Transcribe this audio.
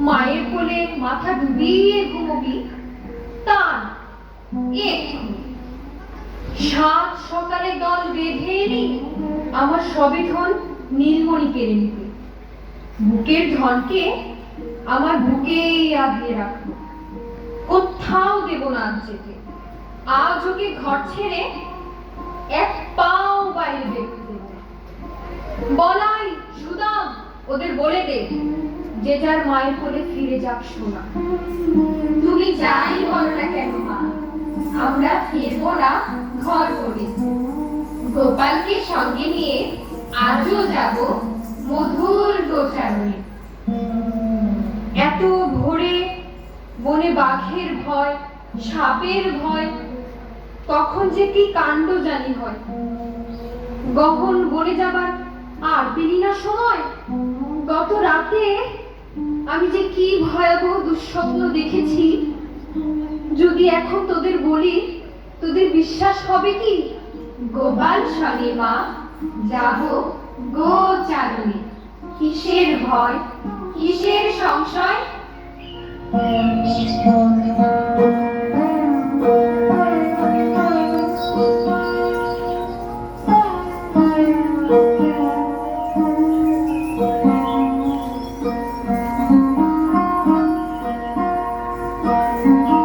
মায়ের কোলে মাথা ডুবিয়ে ঘুমবি তার সাত সকালে দল বেঁধে এলি আমার সবে ধন নীলমণি কেড়ে নিতে, বুকের ধনকে আমার বুকেই আগলে রাখবো, কোথাও দেব না আজ যেতে। আজ ওকে ঘর ছেড়ে এক পাও বাইরে দেখতে দেবে। বলাই সুদাম ওদের বলে দে যে যার মায়ের কোলে ফিরে যাক সোনা। তুমি যাই বলো না কেন মা, আমরা ফিরবো না ঘর করে। গোপালকে সঙ্গে নিয়ে আজও যাব মধুর গোচারণে। এত ভোরে বনে বাঘের ভয়, সাপের ভয়, কখন যে কি কাণ্ড জানি হয়। গহন বনে যাবার আর পেলি না সময়। গত রাতে আমি যে কি ভয়াবহ দুঃস্বপ্ন দেখেছি, যদি এখন তোদের বলি তোদের বিশ্বাস হবে কি? গোপাল সঙ্গে মা যাব গোচারণে। কিসের ভয়, কিসের সংশয়? ও